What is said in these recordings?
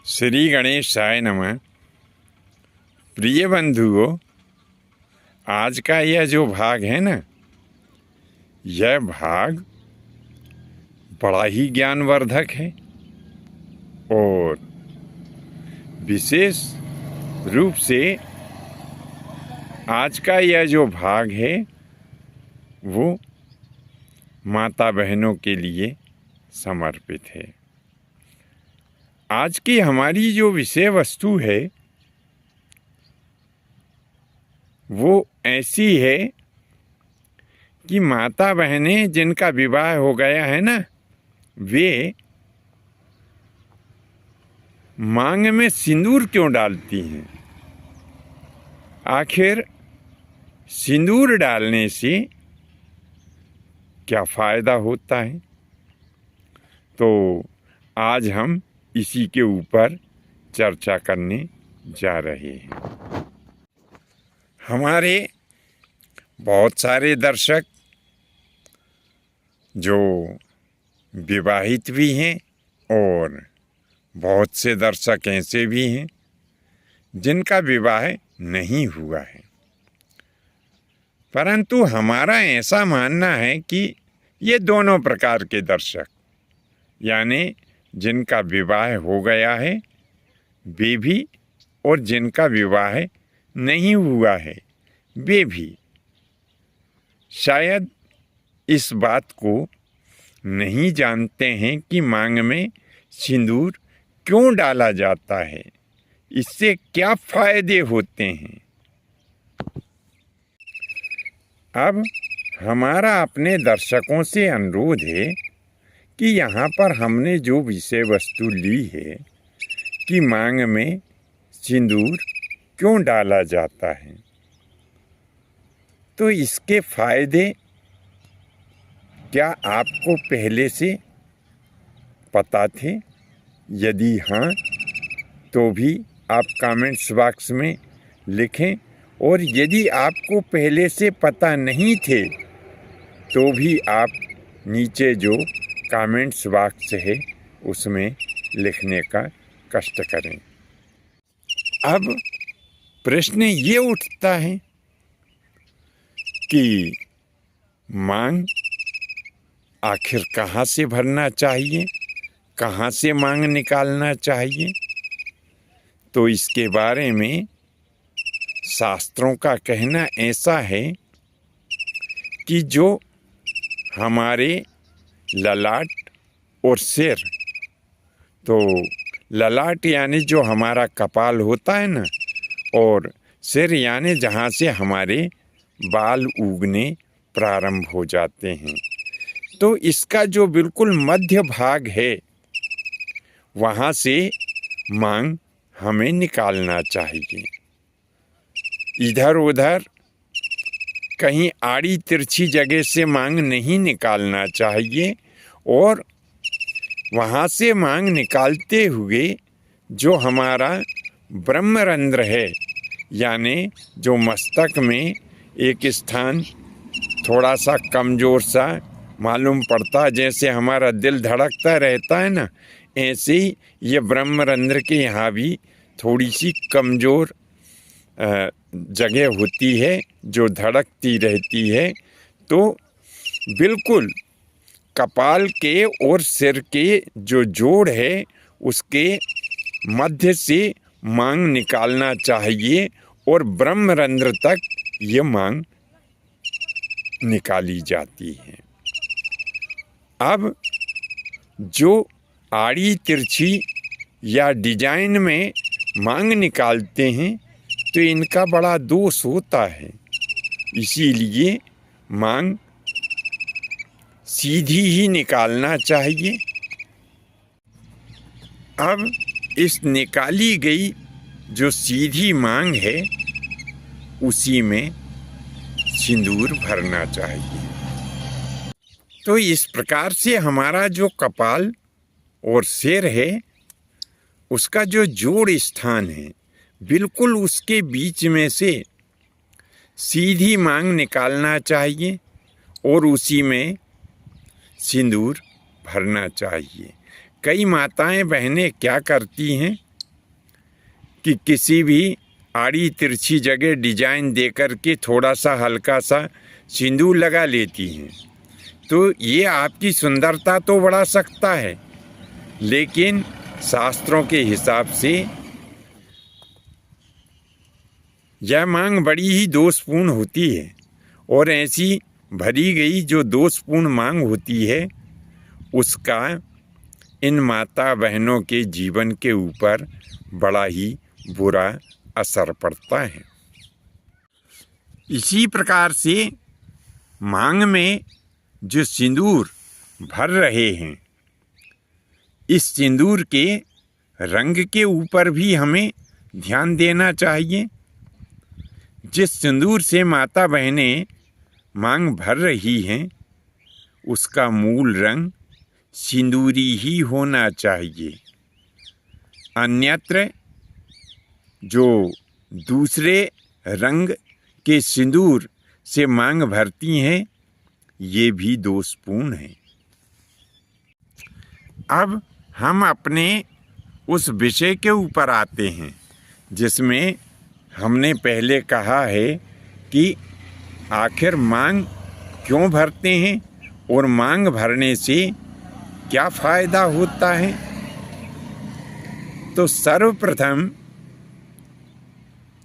श्री गणेशाय नमः। प्रिय बंधुओं, आज का यह जो भाग है ना, यह भाग बड़ा ही ज्ञानवर्धक है और विशेष रूप से आज का यह जो भाग है वो माता बहनों के लिए समर्पित है। आज की हमारी जो विषय वस्तु है वो ऐसी है कि माता बहनें जिनका विवाह हो गया है ना, वे मांग में सिंदूर क्यों डालती हैं। आखिर सिंदूर डालने से क्या फ़ायदा होता है, तो आज हम इसी के ऊपर चर्चा करने जा रहे हैं। हमारे बहुत सारे दर्शक जो विवाहित भी हैं और बहुत से दर्शक ऐसे भी हैं जिनका विवाह नहीं हुआ है, परंतु हमारा ऐसा मानना है कि ये दोनों प्रकार के दर्शक, यानी जिनका विवाह हो गया है वे भी और जिनका विवाह नहीं हुआ है वे भी शायद इस बात को नहीं जानते हैं कि मांग में सिंदूर क्यों डाला जाता है, इससे क्या फायदे होते हैं। अब हमारा अपने दर्शकों से अनुरोध है कि यहाँ पर हमने जो विषय वस्तु ली है कि मांग में सिंदूर क्यों डाला जाता है, तो इसके फायदे क्या आपको पहले से पता थे? यदि हाँ, तो भी आप कमेंट्स बॉक्स में लिखें, और यदि आपको पहले से पता नहीं थे तो भी आप नीचे जो कमेंट्स बॉक्स है उसमें लिखने का कष्ट करें। अब प्रश्न ये उठता है कि मांग आखिर कहाँ से भरना चाहिए, कहाँ से मांग निकालना चाहिए। तो इसके बारे में शास्त्रों का कहना ऐसा है कि जो हमारे ललाट और सिर, तो ललाट यानी जो हमारा कपाल होता है ना, और सिर यानी जहाँ से हमारे बाल उगने प्रारंभ हो जाते हैं, तो इसका जो बिल्कुल मध्य भाग है वहाँ से मांग हमें निकालना चाहिए। इधर उधर कहीं आड़ी तिरछी जगह से मांग नहीं निकालना चाहिए, और वहाँ से मांग निकालते हुए जो हमारा ब्रह्मरंध्र है, यानी जो मस्तक में एक स्थान थोड़ा सा कमज़ोर सा मालूम पड़ता है, जैसे हमारा दिल धड़कता रहता है ना, ऐसे ही ये ब्रह्मरंध्र के यहाँ भी थोड़ी सी कमज़ोर जगह होती है जो धड़कती रहती है। तो बिल्कुल कपाल के और सिर के जो जोड़ है उसके मध्य से मांग निकालना चाहिए, और ब्रह्मरंध्र तक ये मांग निकाली जाती है। अब जो आड़ी तिरछी या डिजाइन में मांग निकालते हैं तो इनका बड़ा दोष होता है, इसीलिए मांग सीधी ही निकालना चाहिए। अब इस निकाली गई जो सीधी मांग है उसी में सिंदूर भरना चाहिए। तो इस प्रकार से हमारा जो कपाल और सिर है उसका जो जोड़ स्थान है, बिल्कुल उसके बीच में से सीधी मांग निकालना चाहिए और उसी में सिंदूर भरना चाहिए। कई माताएं बहनें क्या करती हैं कि किसी भी आड़ी तिरछी जगह डिजाइन दे कर के थोड़ा सा हल्का सा सिंदूर लगा लेती हैं, तो ये आपकी सुंदरता तो बढ़ा सकता है, लेकिन शास्त्रों के हिसाब से यह मांग बड़ी ही दोषपूर्ण होती है। और ऐसी भरी गई जो दोषपूर्ण मांग होती है, उसका इन माता बहनों के जीवन के ऊपर बड़ा ही बुरा असर पड़ता है। इसी प्रकार से मांग में जो सिंदूर भर रहे हैं, इस सिंदूर के रंग के ऊपर भी हमें ध्यान देना चाहिए। जिस सिंदूर से माता बहनें मांग भर रही हैं, उसका मूल रंग सिंदूरी ही होना चाहिए। अन्यत्र जो दूसरे रंग के सिंदूर से मांग भरती हैं, ये भी दोषपूर्ण है। अब हम अपने उस विषय के ऊपर आते हैं जिसमें हमने पहले कहा है कि आखिर मांग क्यों भरते हैं और मांग भरने से क्या फायदा होता है। तो सर्वप्रथम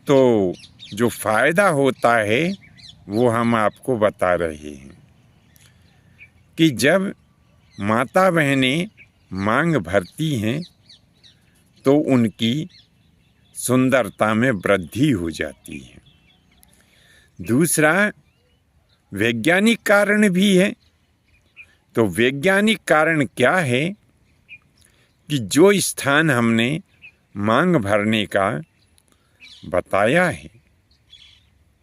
तो जो फायदा होता है वो हम आपको बता रहे हैं कि जब माता बहनें मांग भरती हैं तो उनकी सुंदरता में वृद्धि हो जाती है। दूसरा वैज्ञानिक कारण भी है। तो वैज्ञानिक कारण क्या है कि जो स्थान हमने मांग भरने का बताया है,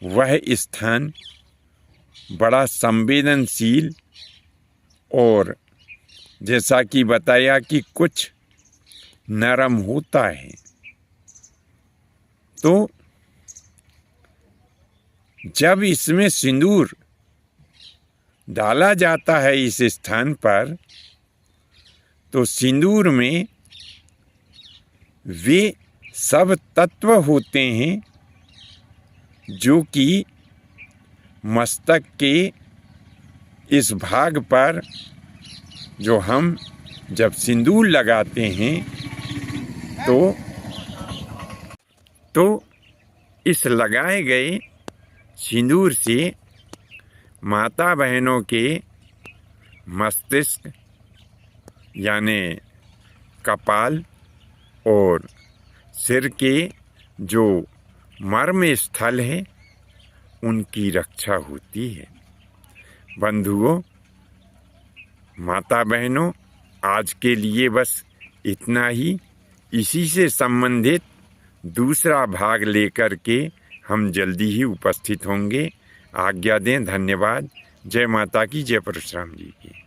वह स्थान बड़ा संवेदनशील और जैसा कि बताया कि कुछ नरम होता है। तो जब इसमें सिंदूर डाला जाता है इस स्थान पर, तो सिंदूर में वे सब तत्व होते हैं जो कि मस्तक के इस भाग पर जो हम जब सिंदूर लगाते हैं तो इस लगाए गए सिंदूर से माता बहनों के मस्तिष्क यानी कपाल और सिर के जो मर्म स्थल है, उनकी रक्षा होती है। बंधुओं, माता बहनों, आज के लिए बस इतना ही। इसी से संबंधित दूसरा भाग लेकर के हम जल्दी ही उपस्थित होंगे। आज्ञा दें। धन्यवाद। जय माता की, जय परशुराम जी की।